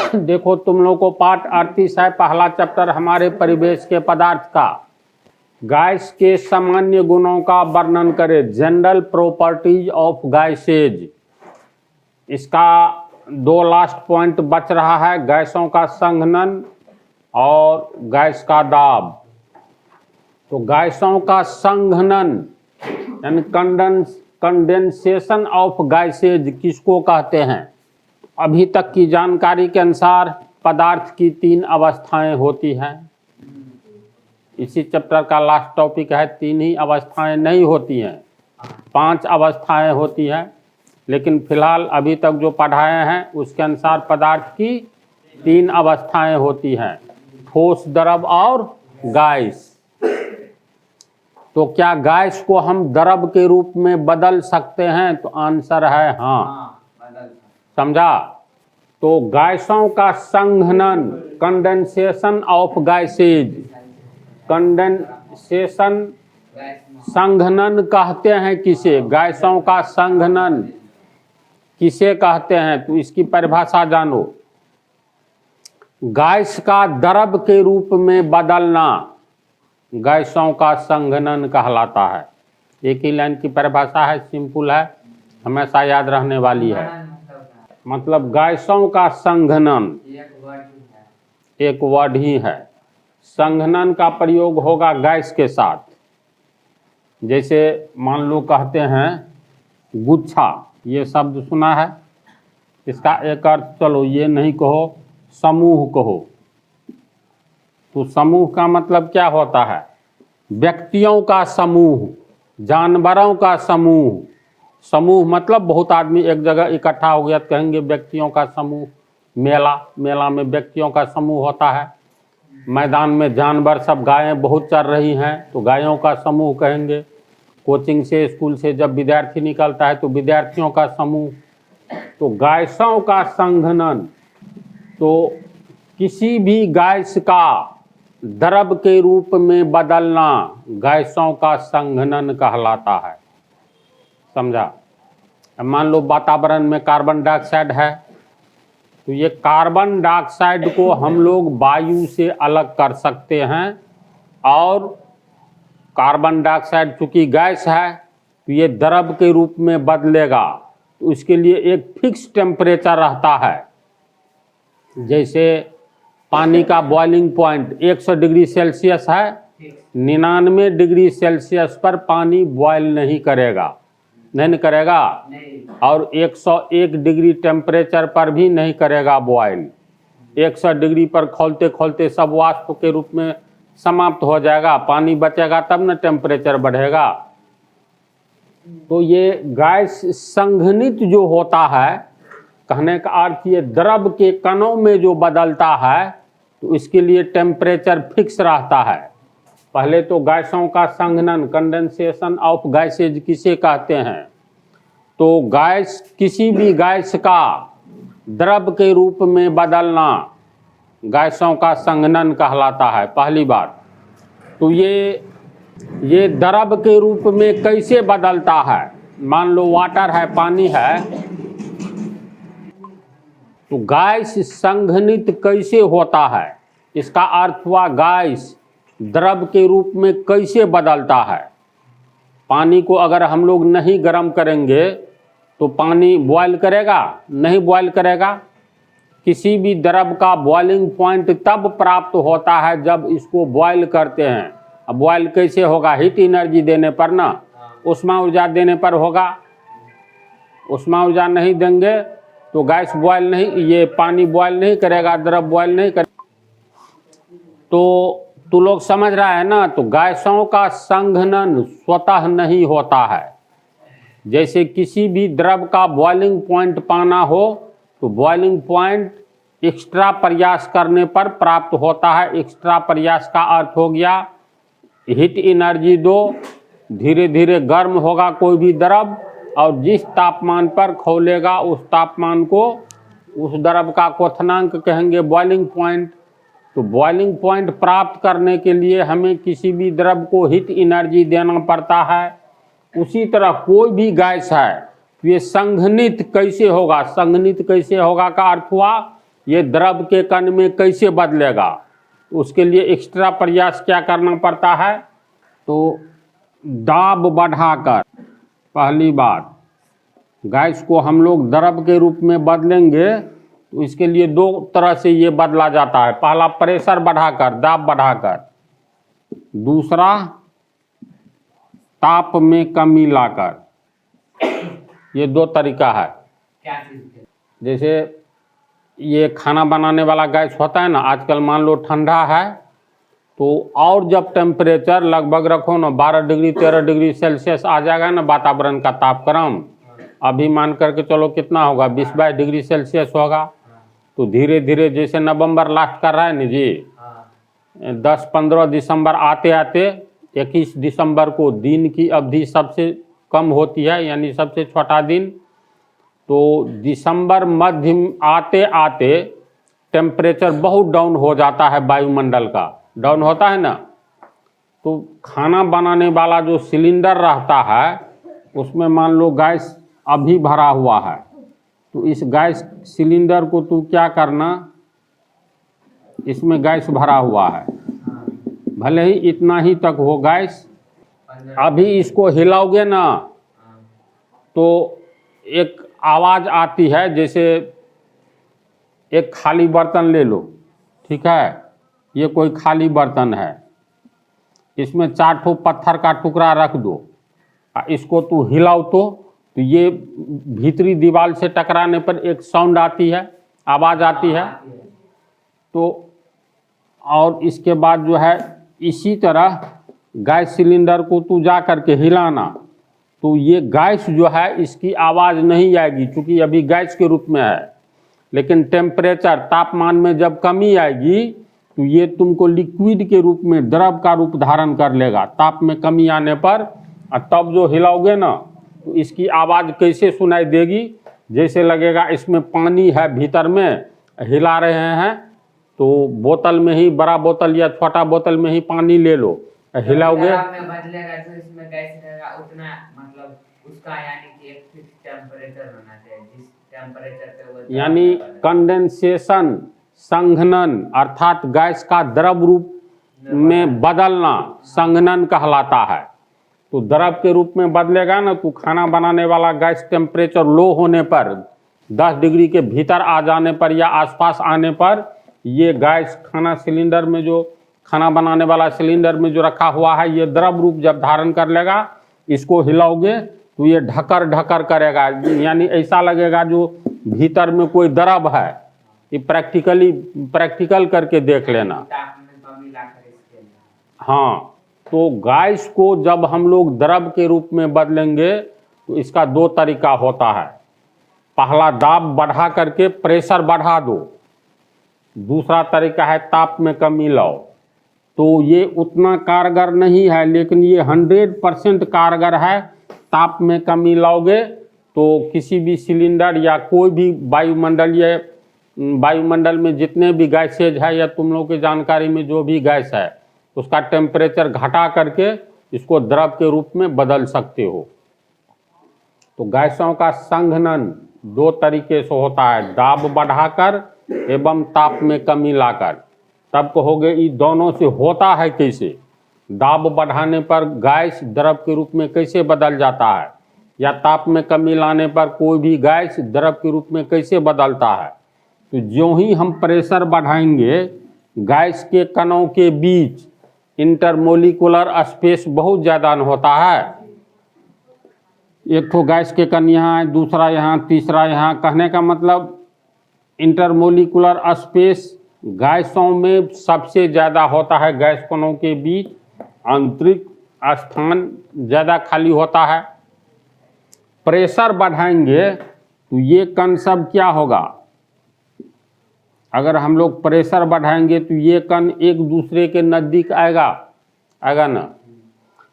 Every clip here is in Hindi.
देखो तुम लोग को पाठ 38 है, पहला चैप्टर हमारे परिवेश के पदार्थ का। गैस के सामान्य गुणों का वर्णन करे, जनरल प्रॉपर्टीज ऑफ गैसेज। इसका 2 लास्ट पॉइंट बच रहा है, गैसों का संघनन और गैस का दाब। तो गैसों का संघनन यानी कंडेंसेशन ऑफ गैसेज किसको कहते हैं? अभी तक की जानकारी के अनुसार पदार्थ की 3 अवस्थाएं होती हैं। इसी चैप्टर का लास्ट टॉपिक है, 3 ही अवस्थाएं नहीं होती हैं, 5 अवस्थाएं होती हैं। लेकिन फिलहाल अभी तक जो पढ़ाए हैं उसके अनुसार पदार्थ की 3 अवस्थाएं होती हैं, ठोस, द्रव और गैस। तो क्या गैस को हम द्रव के रूप में बदल सकते हैं? तो आंसर है हाँ। समझा? तो गैसों का संघनन, कंडेंसेशन ऑफ गैसेज, कंडेंसेशन, संघनन कहते हैं किसे? गैसों का संघनन किसे कहते हैं? तो इसकी परिभाषा जानो। गैस का द्रव के रूप में बदलना गैसों का संघनन कहलाता है। एक ही लाइन की परिभाषा है, सिंपल है, हमेशा याद रहने वाली है। मतलब गैसों का संघनन एक वर्ड ही है। संघनन का प्रयोग होगा गैस के साथ। जैसे मान लो कहते हैं गुच्छा, ये शब्द सुना है, इसका एक अर्थ चलो ये नहीं कहो, समूह कहो। तो समूह का मतलब क्या होता है? व्यक्तियों का समूह, जानवरों का समूह। समूह मतलब बहुत आदमी एक जगह इकट्ठा हो गया तो कहेंगे व्यक्तियों का समूह। मेला में व्यक्तियों का समूह होता है। मैदान में जानवर सब, गायें बहुत चर रही हैं तो गायों का समूह कहेंगे। कोचिंग से, स्कूल से जब विद्यार्थी निकलता है तो विद्यार्थियों का समूह। तो गैसों का संघनन, तो किसी भी गैस का द्रव के रूप में बदलना गैसों का संघनन कहलाता है। समझा? अब मान लो वातावरण में कार्बन डाइऑक्साइड है, तो ये कार्बन डाइऑक्साइड को हम लोग वायु से अलग कर सकते हैं, और कार्बन डाइऑक्साइड चूंकि गैस है तो ये द्रव के रूप में बदलेगा। तो इसके लिए एक फिक्स टेम्परेचर रहता है। जैसे पानी का बॉइलिंग पॉइंट 100 डिग्री सेल्सियस है, 99 डिग्री सेल्सियस पर पानी बॉयल नहीं करेगा, और 101 डिग्री टेम्परेचर पर भी नहीं करेगा बॉयल। 100 डिग्री पर खोलते खोलते सब वाष्प के रूप में समाप्त हो जाएगा, पानी बचेगा तब न टेम्परेचर बढ़ेगा। तो ये गैस संघनित जो होता है, कहने का अर्थ ये द्रव के कणों में जो बदलता है, तो इसके लिए टेम्परेचर फिक्स रहता है। पहले तो गैसों का संघनन, कंडेंसेशन ऑफ गैसेज किसे कहते हैं? तो गैस, किसी भी गैस का द्रव के रूप में बदलना गैसों का संघनन कहलाता है, पहली बात। तो ये द्रव के रूप में कैसे बदलता है? मान लो वाटर है, पानी है, तो गैस संघनित कैसे होता है? इसका अर्थ हुआ गैस द्रव के रूप में कैसे बदलता है। पानी को अगर हम लोग नहीं गर्म करेंगे तो पानी बॉयल करेगा? नहीं बॉयल करेगा। किसी भी द्रव का बॉइलिंग पॉइंट तब प्राप्त होता है जब इसको बॉयल करते हैं। अब बॉयल कैसे होगा? हीट एनर्जी देने पर ना, उष्मा ऊर्जा देने पर होगा। उष्मा ऊर्जा नहीं देंगे तो गैस बॉयल नहीं, ये पानी बॉयल नहीं करेगा, द्रव बॉयल नहीं करेगा। तो तू लोग समझ रहा है ना? तो गैसों का संघनन स्वतः नहीं होता है। जैसे किसी भी द्रव का बॉइलिंग पॉइंट पाना हो तो बॉइलिंग पॉइंट एक्स्ट्रा प्रयास करने पर प्राप्त होता है। एक्स्ट्रा प्रयास का अर्थ हो गया हीट एनर्जी दो, धीरे धीरे गर्म होगा कोई भी द्रव, और जिस तापमान पर खौलेगा उस तापमान को, उस द्रव का क्वथनांक कहेंगे बॉइलिंग पॉइंट। तो बॉइलिंग पॉइंट प्राप्त करने के लिए हमें किसी भी द्रव को हीट एनर्जी देना पड़ता है। उसी तरह कोई भी गैस है तो ये संघनित कैसे होगा? संघनित कैसे होगा का अर्थ हुआ ये द्रव के कण में कैसे बदलेगा, उसके लिए एक्स्ट्रा प्रयास क्या करना पड़ता है, तो दाब बढ़ाकर, पहली बात गैस को हम लोग द्रव के रूप में बदलेंगे तो इसके लिए दो तरह से ये बदला जाता है। पहला प्रेशर बढ़ाकर, दाब बढ़ाकर, दूसरा ताप में कमी लाकर। ये दो तरीका है। जैसे ये खाना बनाने वाला गैस होता है ना, आजकल मान लो ठंडा है तो और जब टेम्परेचर लगभग रखो ना 12 डिग्री 13 डिग्री सेल्सियस आ जाएगा ना वातावरण का तापक्रम, अभी मान करके चलो कितना होगा 20-22 डिग्री सेल्सियस होगा, तो धीरे धीरे जैसे नवंबर लास्ट कर रहा है ना जी, 10-15 दिसंबर आते आते 21 दिसंबर को दिन की अवधि सबसे कम होती है, यानी सबसे छोटा दिन। तो दिसंबर मध्य आते आते टेम्परेचर बहुत डाउन हो जाता है, वायुमंडल का डाउन होता है ना, तो खाना बनाने वाला जो सिलेंडर रहता है उसमें मान लो गैस अभी भरा हुआ है, तो इस गैस सिलेंडर को तू क्या करना, इसमें गैस भरा हुआ है, भले ही इतना ही तक हो गैस, अभी इसको हिलाओगे ना तो एक आवाज़ आती है, जैसे एक खाली बर्तन ले लो, ठीक है, ये कोई खाली बर्तन है, इसमें 4 ठो पत्थर का टुकड़ा रख दो, इसको तू हिलाओ तो ये भीतरी दीवार से टकराने पर एक साउंड आती है, आवाज़ आती है। तो और इसके बाद जो है इसी तरह गैस सिलेंडर को तू जा करके हिलाना, तो ये गैस जो है इसकी आवाज़ नहीं आएगी क्योंकि अभी गैस के रूप में है, लेकिन टेम्परेचर तापमान में जब कमी आएगी तो ये तुमको लिक्विड के रूप में, द्रव का रूप धारण कर लेगा ताप में कमी आने पर, और तब जो हिलाओगे ना तो इसकी आवाज़ कैसे सुनाई देगी, जैसे लगेगा इसमें पानी है भीतर में, हिला रहे हैं तो बोतल में ही, बड़ा बोतल या छोटा बोतल में ही पानी ले लो, हिलाओगे बदलेगा तो इसमें गैस रहेगा उतना, मतलब उसका यानी कि एक फिक्स टेम्परेचर होना चाहिए, जिस टेम्परेचर पे वो, यानी कंडेंसेशन, संघनन अर्थात गैस का द्रव रूप में बदलना संघनन कहलाता है। तो द्रव के रूप में बदलेगा ना तो खाना बनाने वाला गैस टेम्परेचर लो होने पर, 10 डिग्री के भीतर आ जाने पर या आसपास आने पर, ये गैस खाना सिलेंडर में, जो खाना बनाने वाला सिलेंडर में जो रखा हुआ है, ये द्रव रूप जब धारण कर लेगा, इसको हिलाओगे तो ये ढकर ढकर करेगा, यानी ऐसा लगेगा जो भीतर में कोई द्रव है। ये प्रैक्टिकल करके देख लेना। हाँ, तो गैस को जब हम लोग द्रव के रूप में बदलेंगे तो इसका दो तरीका होता है। पहला दाब बढ़ा करके प्रेशर बढ़ा दो, दूसरा तरीका है ताप में कमी लाओ। तो ये उतना कारगर नहीं है, लेकिन ये 100% कारगर है। ताप में कमी लाओगे तो किसी भी सिलेंडर या कोई भी वायुमंडल में जितने भी गैसेज है या तुम लोगों की जानकारी में जो भी गैस है, उसका टेम्परेचर घटा करके इसको द्रव के रूप में बदल सकते हो। तो गैसों का संघनन दो तरीके से होता है, दाब बढ़ाकर एवं ताप में कमी लाकर। तब कहोगे ये दोनों से होता है कैसे, दाब बढ़ाने पर गैस द्रव के रूप में कैसे बदल जाता है, या ताप में कमी लाने पर कोई भी गैस द्रव के रूप में कैसे बदलता है। तो ज्यों ही हम प्रेशर बढ़ाएंगे, गैस के कणों के बीच इंटरमोलिकुलर स्पेस बहुत ज़्यादा होता है। एक तो गैस के कण यहाँ है, दूसरा यहाँ, तीसरा यहाँ। कहने का मतलब इंटरमोलिकुलर स्पेस गैसों में सबसे ज़्यादा होता है। गैस कणों के बीच आंतरिक स्थान ज़्यादा खाली होता है। प्रेशर बढ़ाएंगे तो ये कण सब क्या होगा, अगर हम लोग प्रेशर बढ़ाएंगे तो ये कण एक दूसरे के नज़दीक आएगा ना।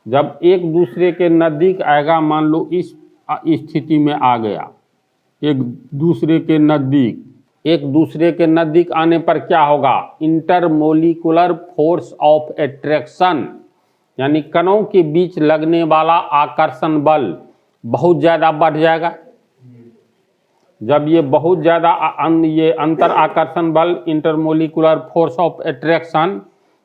जब एक दूसरे के नज़दीक आएगा, मान लो इस स्थिति में आ गया, एक दूसरे के नज़दीक आने पर क्या होगा, इंटरमोलिकुलर फोर्स ऑफ एट्रैक्शन, यानी कणों के बीच लगने वाला आकर्षण बल बहुत ज़्यादा बढ़ जाएगा। जब ये बहुत ज़्यादा ये अंतर आकर्षण बल इंटरमोलिकुलर फोर्स ऑफ अट्रैक्शन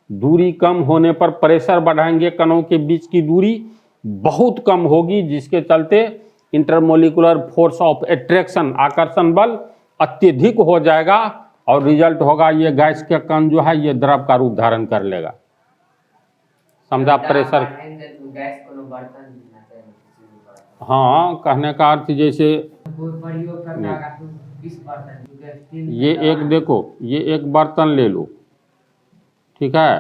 दूरी कम होने पर प्रेशर बढ़ाएंगे, कणों के बीच की दूरी बहुत कम होगी, जिसके चलते इंटरमोलिकुलर फोर्स ऑफ अट्रैक्शन आकर्षण बल अत्यधिक हो जाएगा और रिजल्ट होगा ये गैस के कण जो है ये द्रव का रूप धारण कर लेगा। समझा? प्रेशर, गैस को बर्तन देना चाहिए। हाँ, कहने का अर्थ जैसे कोई प्रयोग करता है तो किस बर्तन जो गैस तीन ये एक देखो, ये एक बर्तन ले लो, ठीक है,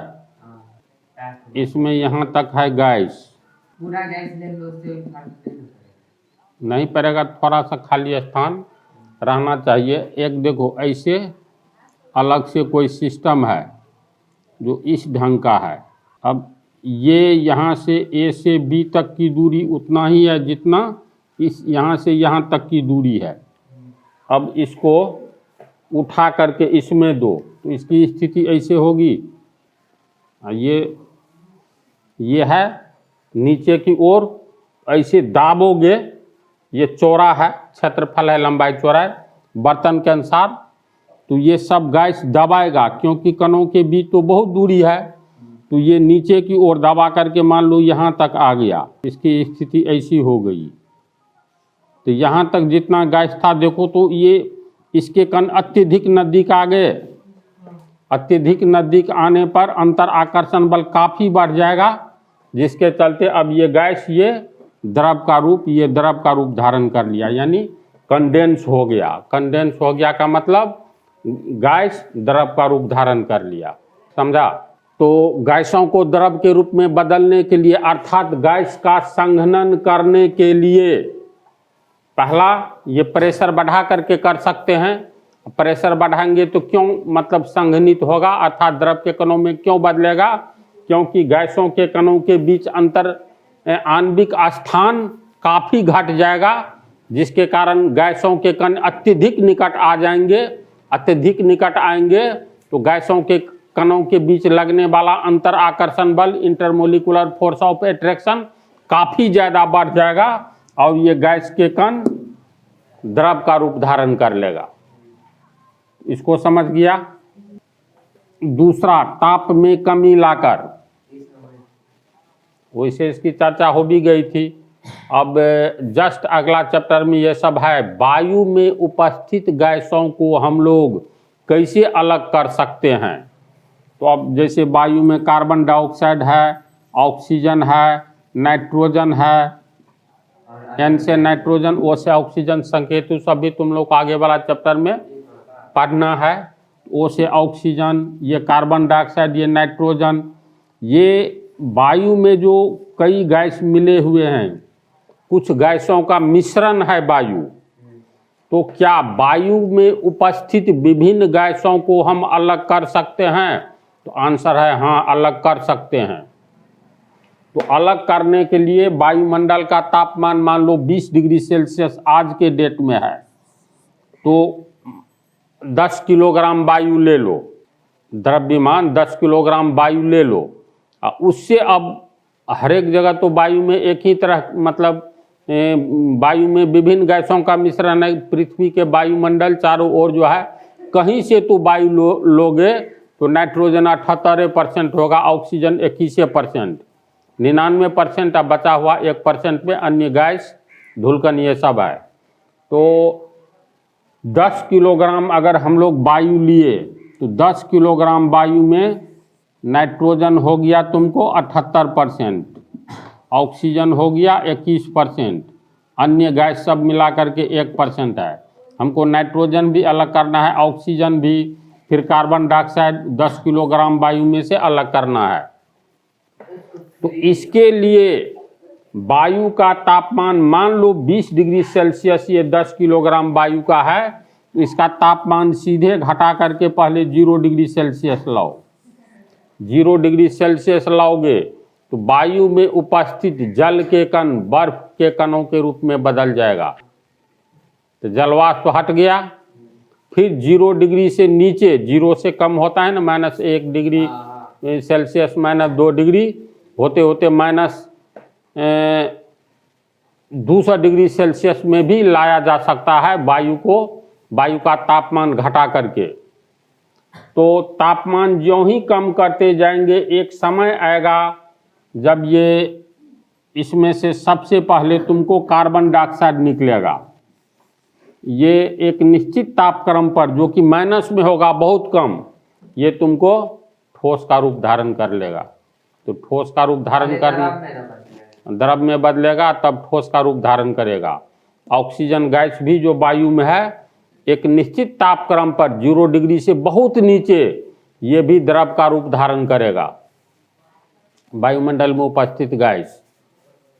इसमें यहाँ तक है गैस, पूरा गैस ले लो से नहीं पड़ेगा, थोड़ा सा खाली स्थान रहना चाहिए। एक देखो ऐसे अलग से कोई सिस्टम है जो इस ढंग का है। अब ये यहाँ से ए से बी तक की दूरी उतना ही है जितना इस यहाँ से यहाँ तक की दूरी है। अब इसको उठा करके इसमें दो तो इसकी स्थिति ऐसे होगी, ये है नीचे की ओर, ऐसे दाबोगे, ये चौड़ा है, क्षेत्रफल है, लंबाई चौड़ाई बर्तन के अनुसार, तो ये सब गैस दबाएगा क्योंकि कणों के बीच तो बहुत दूरी है, तो ये नीचे की ओर दबा करके मान लो यहाँ तक आ गया, इसकी स्थिति ऐसी हो गई। तो यहाँ तक जितना गैस था देखो तो ये इसके कण अत्यधिक नज़दीक आ गए। अत्यधिक नज़दीक आने पर अंतर आकर्षण बल काफ़ी बढ़ जाएगा, जिसके चलते अब ये गैस ये द्रव का रूप धारण कर लिया, यानी कंडेंस हो गया। कंडेंस हो गया का मतलब गैस द्रव का रूप धारण कर लिया। समझा? तो गैसों को द्रव के रूप में बदलने के लिए अर्थात गैस का संघनन करने के लिए पहला ये प्रेशर बढ़ा करके कर सकते हैं। प्रेशर बढ़ाएंगे तो क्यों मतलब संघनित होगा, अर्थात द्रव के कणों में क्यों बदलेगा, क्योंकि गैसों के कणों के बीच अंतर आणविक स्थान काफ़ी घट जाएगा, जिसके कारण गैसों के कण अत्यधिक निकट आ जाएंगे। अत्यधिक निकट आएंगे तो गैसों के कणों के बीच लगने वाला अंतर आकर्षण बल इंटरमोलिकुलर फोर्स ऑफ अट्रैक्शन काफ़ी ज़्यादा बढ़ जाएगा और ये गैस के कण द्रव का रूप धारण कर लेगा। इसको समझ गया? दूसरा, ताप में कमी लाकर, वैसे इसकी चर्चा हो भी गई थी। अब जस्ट अगला चैप्टर में ये सब है, वायु में उपस्थित गैसों को हम लोग कैसे अलग कर सकते हैं। तो अब जैसे वायु में कार्बन डाइऑक्साइड है, ऑक्सीजन है, नाइट्रोजन है, एन से नाइट्रोजन, ओ से ऑक्सीजन, संकेतु सब भी तुम लोग आगे वाला चैप्टर में पढ़ना है। ओ से ऑक्सीजन, ये कार्बन डाइऑक्साइड, ये नाइट्रोजन, ये वायु में जो कई गैस मिले हुए हैं, कुछ गैसों का मिश्रण है वायु। तो क्या वायु में उपस्थित विभिन्न गैसों को हम अलग कर सकते हैं? तो आंसर है हाँ, अलग कर सकते हैं। तो अलग करने के लिए वायुमंडल का तापमान मान लो 20 डिग्री सेल्सियस आज के डेट में है, तो 10 किलोग्राम वायु ले लो, द्रव्यमान 10 किलोग्राम वायु ले लो। उससे अब हर एक जगह तो वायु में एक ही तरह मतलब वायु में विभिन्न गैसों का मिश्रण है। पृथ्वी के वायुमंडल चारों ओर जो है, कहीं से तो वायु लोगे तो नाइट्रोजन 78% होगा, ऑक्सीजन 21%, 99%, अब बचा हुआ 1% में अन्य गैस धुलकन ये सब है। तो 10 किलोग्राम अगर हम लोग वायु लिए तो 10 किलोग्राम वायु में नाइट्रोजन हो गया तुमको 78%, ऑक्सीजन हो गया 21%, अन्य गैस सब मिला करके 1% है। हमको नाइट्रोजन भी अलग करना है, ऑक्सीजन भी, फिर कार्बन डाइऑक्साइड 10 किलोग्राम वायु में से अलग करना है। तो इसके लिए वायु का तापमान मान लो 20 डिग्री सेल्सियस ये 10 किलोग्राम वायु का है, तो इसका तापमान सीधे घटा करके पहले 0 डिग्री सेल्सियस लाओ। 0 डिग्री सेल्सियस लाओगे तो वायु में उपस्थित जल के कण बर्फ के कणों के रूप में बदल जाएगा। तो जलवाष्प तो हट गया। फिर 0 डिग्री से नीचे, 0 से कम होता है ना, -1 डिग्री सेल्सियस, -2 डिग्री होते होते 200 डिग्री सेल्सियस में भी लाया जा सकता है वायु का तापमान घटा करके। तो तापमान ज्यों ही कम करते जाएंगे, एक समय आएगा जब ये इसमें से सबसे पहले तुमको कार्बन डाइऑक्साइड निकलेगा। ये एक निश्चित तापक्रम पर, जो कि माइनस में होगा बहुत कम, ये तुमको ठोस का रूप धारण कर लेगा। तो ठोस का रूप धारण करने द्रव में बदलेगा, तब ठोस का रूप धारण करेगा। ऑक्सीजन गैस भी जो वायु में है, एक निश्चित तापक्रम पर 0 डिग्री से बहुत नीचे ये भी द्रव का रूप धारण करेगा, वायुमंडल में उपस्थित गैस।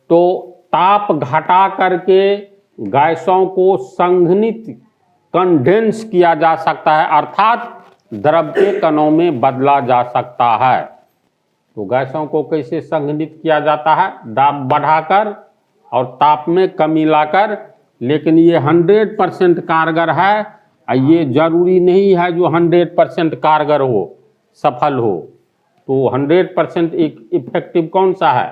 तो ताप घटा करके गैसों को संघनित, कंडेंस किया जा सकता है, अर्थात द्रव के कणों में बदला जा सकता है। तो गैसों को कैसे संघनित किया जाता है? दाब बढ़ाकर और ताप में कमी लाकर। लेकिन ये 100% कारगर है, ये जरूरी नहीं है जो 100% कारगर हो, सफल हो। तो 100% इफेक्टिव कौन सा है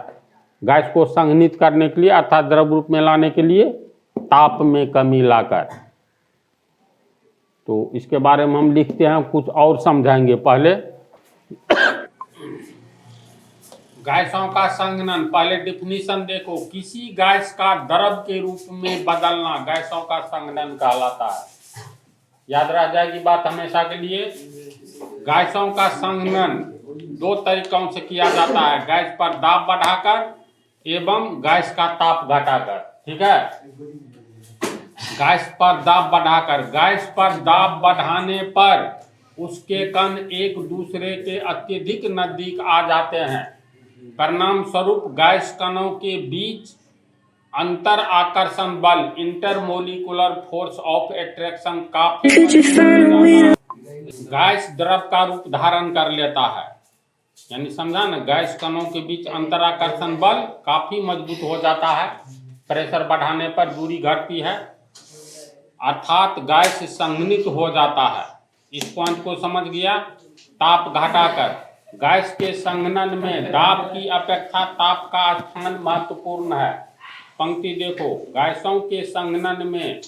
गैस को संघनित करने के लिए, अर्थात द्रव रूप में लाने के लिए? ताप में कमी लाकर। तो इसके बारे में हम लिखते हैं, कुछ और समझाएंगे। पहले गैसों का संघनन, पहले डिफिनीशन देखो। किसी गैस का द्रव के रूप में बदलना गैसों का संघनन कहलाता है। याद रह जाएगी बात हमेशा के लिए। गैसों का संघनन 2 तरीकों से किया जाता है, गैस पर दाब बढ़ाकर एवं गैस का ताप घटाकर। ठीक है, गैस पर दाब बढ़ाकर। गैस पर दाब बढ़ाने पर उसके कण एक दूसरे के अत्यधिक नजदीक आ जाते हैं। परिणाम स्वरूप गैस कणों के बीच अंतर आकर्षण बल, इंटरमोलिकुलर फोर्स ऑफ अट्रैक्शन, काफी गैस द्रव का रूप धारण कर लेता है। यानी समझा ना, गैस कणों के बीच अंतर आकर्षण बल काफी मजबूत हो जाता है। प्रेशर बढ़ाने पर दूरी घटती है, अर्थात गैस संघनित हो जाता है। इस पॉइंट को समझ गया। ताप घटाकर गैस के संघनन में दाब की अपेक्षा ताप का स्थान महत्वपूर्ण है। पंक्ति देखो, गैसों के संघनन में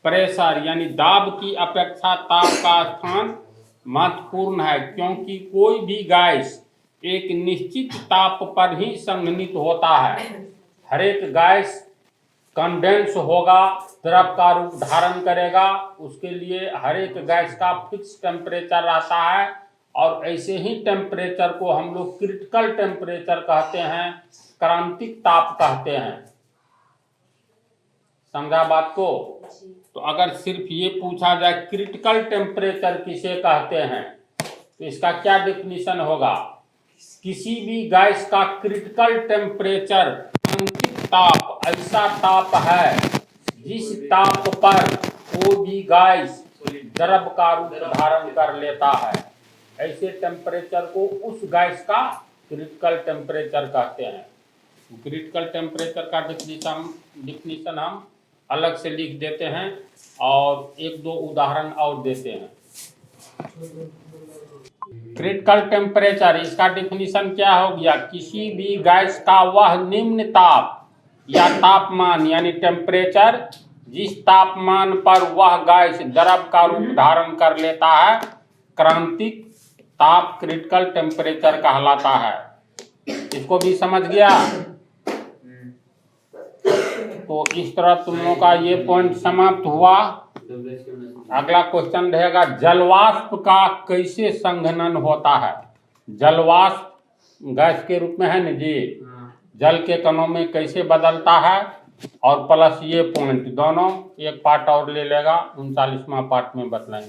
प्रेशर यानी दाब की अपेक्षा ताप का स्थान महत्वपूर्ण है, क्योंकि कोई भी गैस एक निश्चित ताप पर ही संघनित होता है। हर एक गैस कंडेंस होगा, द्रव का रूप धारण करेगा, उसके लिए हर एक गैस का फिक्स टेम्परेचर रहता है। और ऐसे ही टेम्परेचर को हम लोग क्रिटिकल टेम्परेचर कहते हैं, क्रांतिक ताप कहते हैं। समझा बात को? तो अगर सिर्फ ये पूछा जाए क्रिटिकल टेम्परेचर किसे कहते हैं, तो इसका क्या डेफिनेशन होगा? किसी भी गैस का क्रिटिकल टेम्परेचर, क्रांतिक ताप, ऐसा ताप है जिस ताप पर कोई भी गैस द्रव का रूप धारण कर लेता है। ऐसे टेम्परेचर को उस गैस का क्रिटिकल टेम्परेचर कहते हैं। क्रिटिकल टेम्परेचर का डिफिनीशन हम अलग से लिख देते हैं और 1-2 उदाहरण और देते हैं। क्रिटिकल टेम्परेचर, इसका डिफिनीशन क्या हो गया? किसी भी गैस का वह निम्न ताप या तापमान यानी टेम्परेचर जिस तापमान पर वह गैस द्रव का रूप धारण कर लेता है, क्रांतिक ताप क्रिटिकल टेम्परेचर कहलाता है। इसको भी समझ गया? तो इस तरह तुम लोगों का ये पॉइंट समाप्त हुआ। अगला क्वेश्चन रहेगा, जलवाष्प का कैसे संघनन होता है? जलवाष्प गैस के रूप में है ना जी, जल के कणों में कैसे बदलता है, और प्लस ये पॉइंट, दोनों एक पार्ट और ले लेगा, 39वां पार्ट में बतलाएंगे।